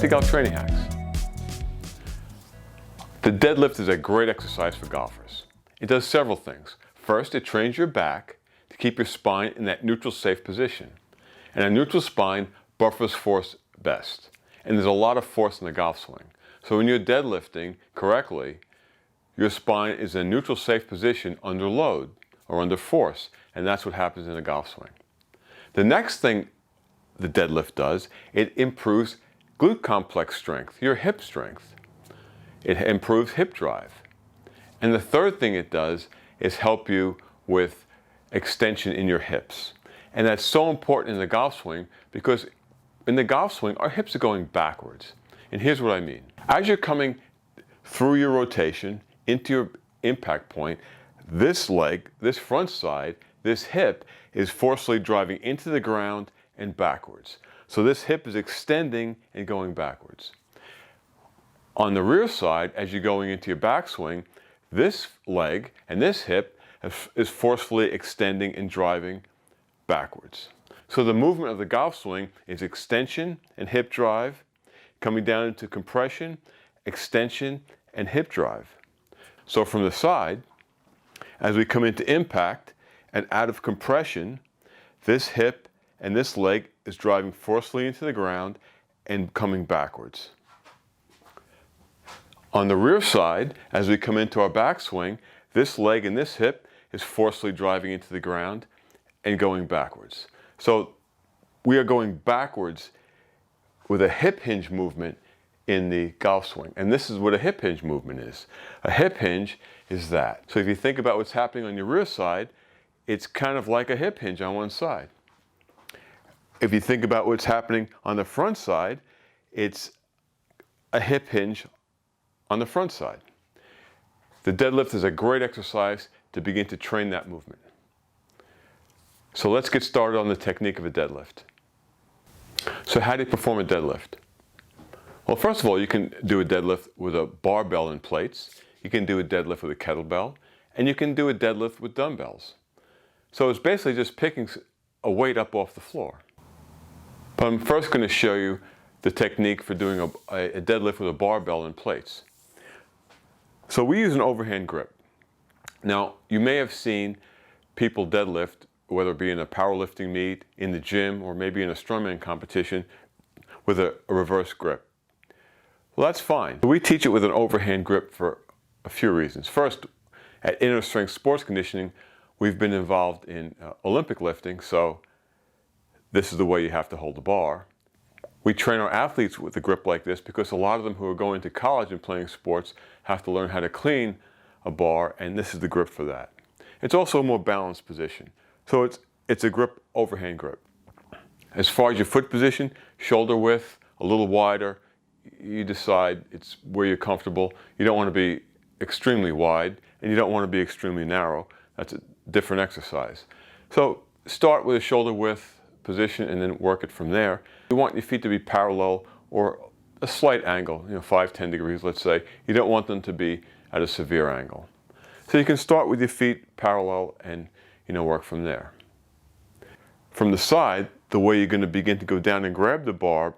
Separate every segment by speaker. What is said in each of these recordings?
Speaker 1: to Golf Training Hacks. The deadlift is a great exercise for golfers. It does several things. First, it trains your back to keep your spine in that neutral, safe position. And a neutral spine buffers force best. And there's a lot of force in the golf swing. So when you're deadlifting correctly, your spine is in a neutral, safe position under load or under force. And that's what happens in a golf swing. The next thing the deadlift does, it improves glute complex strength, your hip strength. It improves hip drive. And the third thing it does is help you with extension in your hips. And that's so important in the golf swing because in the golf swing, our hips are going backwards. And here's what I mean. As you're coming through your rotation into your impact point, this leg, this front side, this hip is forcefully driving into the ground and backwards. So this hip is extending and going backwards. On the rear side, as you're going into your backswing, this leg and this hip is forcefully extending and driving backwards. So the movement of the golf swing is extension and hip drive, coming down into compression, extension, and hip drive. So from the side, as we come into impact and out of compression, this hip and this leg is driving forcefully into the ground and coming backwards. On the rear side, as we come into our backswing, this leg and this hip is forcefully driving into the ground and going backwards. So we are going backwards with a hip hinge movement in the golf swing. And this is what a hip hinge movement is. A hip hinge is that. So if you think about what's happening on your rear side, it's kind of like a hip hinge on one side. If you think about what's happening on the front side, it's a hip hinge on the front side. The deadlift is a great exercise to begin to train that movement. So let's get started on the technique of a deadlift. So how do you perform a deadlift? Well, first of all, you can do a deadlift with a barbell and plates. You can do a deadlift with a kettlebell, and you can do a deadlift with dumbbells. So it's basically just picking a weight up off the floor. But I'm first going to show you the technique for doing a deadlift with a barbell and plates. So we use an overhand grip. Now, you may have seen people deadlift, whether it be in a powerlifting meet, in the gym, or maybe in a strongman competition, with a reverse grip. Well, that's fine. We teach it with an overhand grip for a few reasons. First, at Inner Strength Sports Conditioning, we've been involved in Olympic lifting, so this is the way you have to hold the bar. We train our athletes with a grip like this because a lot of them who are going to college and playing sports have to learn how to clean a bar, and this is the grip for that. It's also a more balanced position. So it's a grip, overhand grip. As far as your foot position, shoulder width, a little wider, you decide it's where you're comfortable. You don't want to be extremely wide, and you don't want to be extremely narrow. That's a different exercise. So start with a shoulder width position and then work it from there. You want your feet to be parallel or a slight angle, 5-10 degrees, let's say. You don't want them to be at a severe angle. So you can start with your feet parallel and work from there. From the side, the way you're going to begin to go down and grab the bar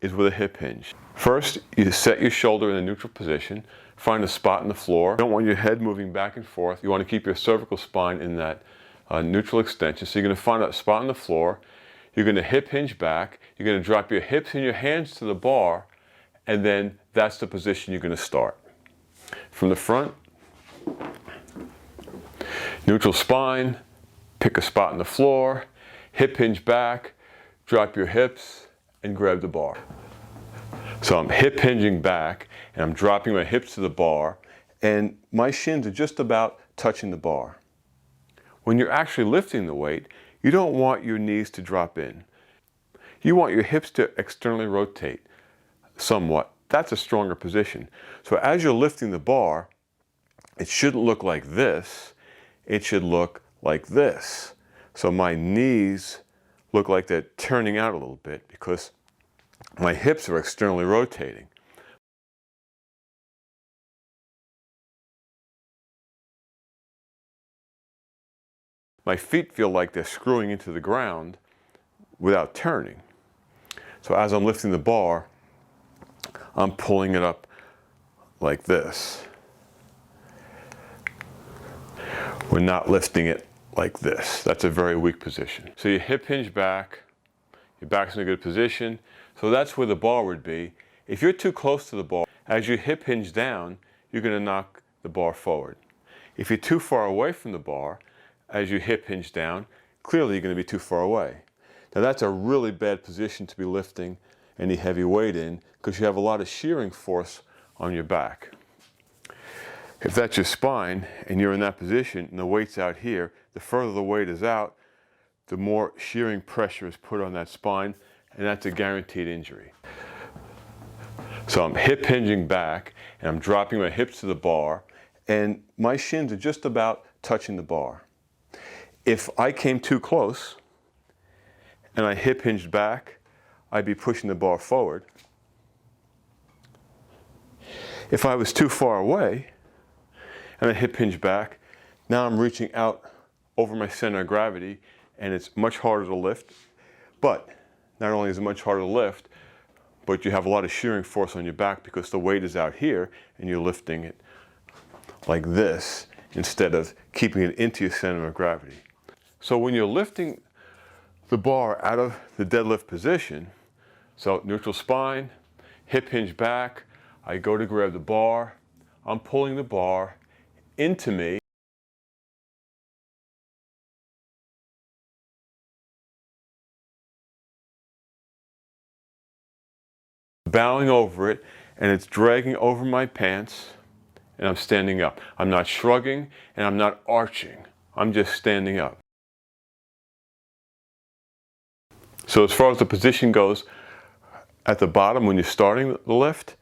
Speaker 1: is with a hip hinge. First, you set your shoulder in a neutral position, find a spot in the floor. You don't want your head moving back and forth. You want to keep your cervical spine in that neutral extension. So you're going to find a spot on the floor. You're going to hip hinge back. You're going to drop your hips and your hands to the bar, and then that's the position you're going to start. From the front, neutral spine, pick a spot on the floor, hip hinge back, drop your hips, and grab the bar. So I'm hip hinging back, and I'm dropping my hips to the bar, and my shins are just about touching the bar. When you're actually lifting the weight, you don't want your knees to drop in. You want your hips to externally rotate somewhat. That's a stronger position. So as you're lifting the bar, it shouldn't look like this. It should look like this. So my knees look like they're turning out a little bit because my hips are externally rotating. My feet feel like they're screwing into the ground without turning. So as I'm lifting the bar, I'm pulling it up like this. We're not lifting it like this. That's a very weak position. So you hip hinge back, your back's in a good position. So that's where the bar would be. If you're too close to the bar, as you hip hinge down, you're gonna knock the bar forward. If you're too far away from the bar, as you hip hinge down, clearly you're gonna be too far away. Now that's a really bad position to be lifting any heavy weight in because you have a lot of shearing force on your back. If that's your spine and you're in that position and the weight's out here, the further the weight is out, the more shearing pressure is put on that spine, and that's a guaranteed injury. So I'm hip hinging back and I'm dropping my hips to the bar and my shins are just about touching the bar. If I came too close and I hip hinged back, I'd be pushing the bar forward. If I was too far away and I hip hinge back, now I'm reaching out over my center of gravity and it's much harder to lift. But not only is it much harder to lift, but you have a lot of shearing force on your back because the weight is out here and you're lifting it like this instead of keeping it into your center of gravity. So when you're lifting the bar out of the deadlift position, so neutral spine, hip hinge back, I go to grab the bar, I'm pulling the bar into me. Bowing over it and it's dragging over my pants and I'm standing up. I'm not shrugging and I'm not arching. I'm just standing up. So as far as the position goes, at the bottom when you're starting the lift,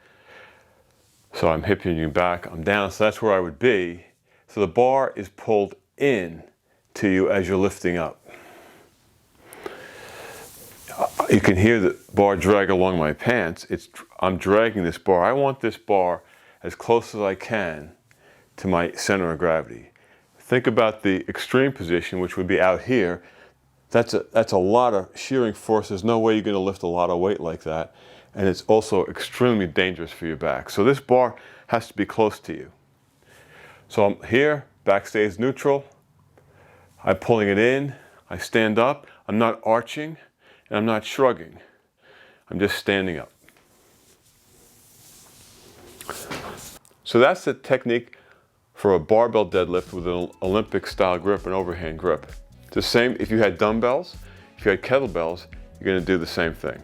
Speaker 1: so I'm hip hinging back, I'm down, so that's where I would be. So the bar is pulled in to you as you're lifting up. You can hear the bar drag along my pants. I'm dragging this bar. I want this bar as close as I can to my center of gravity. Think about the extreme position, which would be out here. That's a lot of shearing force. There's no way you're going to lift a lot of weight like that. And it's also extremely dangerous for your back. So this bar has to be close to you. So I'm here, back stays neutral. I'm pulling it in. I stand up. I'm not arching. And I'm not shrugging. I'm just standing up. So that's the technique for a barbell deadlift with an Olympic style grip and overhand grip. It's the same if you had dumbbells, if you had kettlebells, you're going to do the same thing.